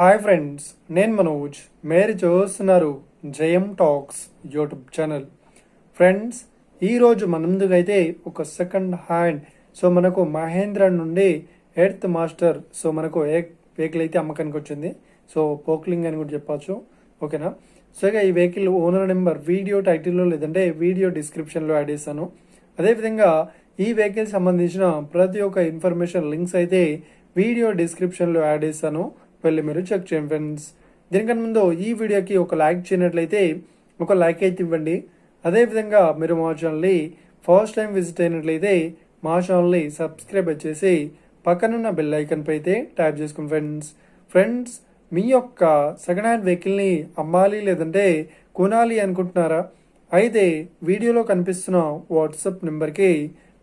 Hi friends, నేను మనోజ్. మీరు చూస్తున్నారు జయం టాక్స్ యూట్యూబ్ ఛానల్. ఫ్రెండ్స్, ఈరోజు మన ముందుకైతే ఒక సెకండ్ హ్యాండ్ మనకు మహేంద్ర నుండి ఎర్త్ మాస్టర్ మనకు వెహికల్ అయితే అమ్మకానికి వచ్చింది. పోక్లింగ్ అని కూడా చెప్పచ్చు. ఓకేనా? ఈ వెహికల్ ఓనర్ నెంబర్ వీడియో టైటిల్లో లేదంటే వీడియో డిస్క్రిప్షన్లో యాడ్ చేస్తాను. అదేవిధంగా ఈ వెహికల్ సంబంధించిన ప్రతి ఒక్క ఇన్ఫర్మేషన్ లింక్స్ అయితే వీడియో డిస్క్రిప్షన్లో యాడ్ చేస్తాను. వెళ్ళి మీరు చెక్ చేయండి ఫ్రెండ్స్. దీనికన్నా ముందు ఈ వీడియోకి ఒక లైక్ చేయనట్లయితే ఒక లైక్ అయితే ఇవ్వండి. అదేవిధంగా మీరు మా ఛానల్ని ఫస్ట్ టైం విజిట్ అయినట్లయితే మా ఛానల్ని సబ్స్క్రైబ్ చేసి పక్కనున్న బెల్ ఐకన్ పై అయితే ట్యాప్ చేసుకోండి ఫ్రెండ్స్. మీ యొక్క సెకండ్ హ్యాండ్ వెహికల్ని అమ్మాలి లేదంటే కొనాలి అనుకుంటున్నారా? అయితే వీడియోలో కనిపిస్తున్న వాట్సాప్ నెంబర్కి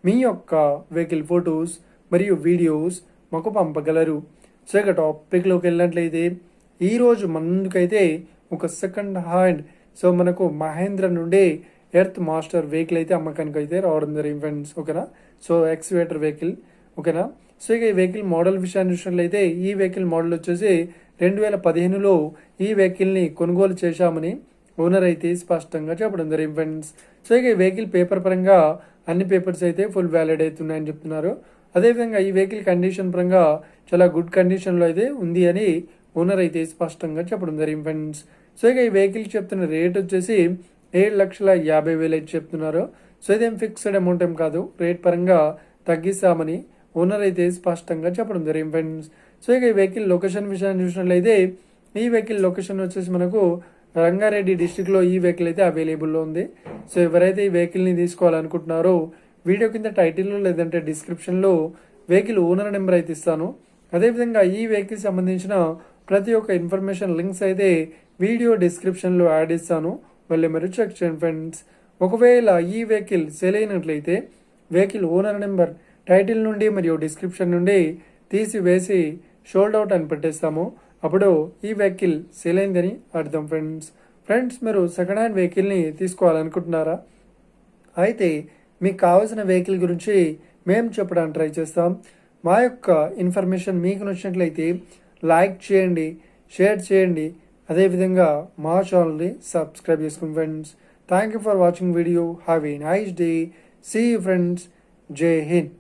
మీ యొక్క వెహికల్ ఫొటోస్ మరియు వీడియోస్ మాకు పంపగలరు. ఇక టాపిక్లోకి వెళ్ళినట్లయితే ఈరోజు ముందుకైతే ఒక సెకండ్ హ్యాండ్ మనకు మహేంద్ర నుండి ఎర్త్ మాస్టర్ వెహికల్ అయితే అమ్మకానికి అయితే రావడం జరిగింది ఫ్రెండ్స్. ఓకేనా? ఎక్స్వేటర్ వెహికల్. ఓకేనా? ఇక ఈ వెహికల్ మోడల్ విషయాన్ని చూసినట్లయితే ఈ వెహికల్ మోడల్ వచ్చేసి 2015లో ఈ వెహికల్ని కొనుగోలు చేశామని ఓనర్ అయితే స్పష్టంగా చెప్పడం జరిగింది ఫ్రెండ్స్. ఇక ఈ వెహికల్ పేపర్ పరంగా అన్ని పేపర్స్ అయితే ఫుల్ వ్యాలిడ్ అవుతున్నాయని చెప్తున్నారు. అదేవిధంగా ఈ వెహికల్ కండిషన్ పరంగా చాలా గుడ్ కండిషన్లో అయితే ఉంది అని ఓనర్ అయితే స్పష్టంగా చెప్పడం జరిగింది ఫ్రెండ్స్. ఇక ఈ వెహికల్ చెప్తున్న రేట్ వచ్చేసి 7,50,000 అయితే చెప్తున్నారు. ఇదేం ఫిక్స్డ్ అమౌంట్ ఏం కాదు, రేట్ పరంగా తగ్గిస్తామని ఓనర్ అయితే స్పష్టంగా చెప్పడం జరిగింది ఫ్రెండ్స్. ఇక ఈ వెహికల్ లొకేషన్ విషయాన్ని చూసినట్లయితే ఈ వెహికల్ లొకేషన్ వచ్చేసి మనకు రంగారెడ్డి డిస్టిక్లో ఈ వెహికల్ అయితే అవైలబుల్లో ఉంది. ఎవరైతే ఈ వెహికల్ని తీసుకోవాలనుకుంటున్నారో వీడియో కింద టైటిల్లో లేదంటే డిస్క్రిప్షన్లో వెహికల్ ఓనర్ నెంబర్ అయితే ఇస్తాను. అదేవిధంగా ఈ వెహికల్ సంబంధించిన ప్రతి ఒక్క ఇన్ఫర్మేషన్ లింక్స్ అయితే వీడియో డిస్క్రిప్షన్లో యాడ్ ఇస్తాను. మళ్ళీ మీరు చెక్ చేయండి ఫ్రెండ్స్. ఒకవేళ ఈ వెహికల్ సేల్ అయినట్లయితే వెహికల్ ఓనర్ నెంబర్ టైటిల్ నుండి మరియు డిస్క్రిప్షన్ నుండి తీసివేసి షోల్డ్ అవుట్ అని పెట్టేస్తాము. అప్పుడు ఈ వెహికల్ సేల్ అయిందని అర్థం ఫ్రెండ్స్. మీరు సెకండ్ హ్యాండ్ వెహికల్ని తీసుకోవాలనుకుంటున్నారా? అయితే మీకు కావాల్సిన వెహికల్ గురించి మేము చెప్పడానికి ట్రై చేస్తాం. మా యొక్క ఇన్ఫర్మేషన్ మీకు నచ్చినట్లయితే లైక్ చేయండి, షేర్ చేయండి. అదేవిధంగా మా ఛానల్ని సబ్స్క్రైబ్ చేసుకోండి friends. Thank you for watching video. Have a nice day. See you friends. జై హింద్.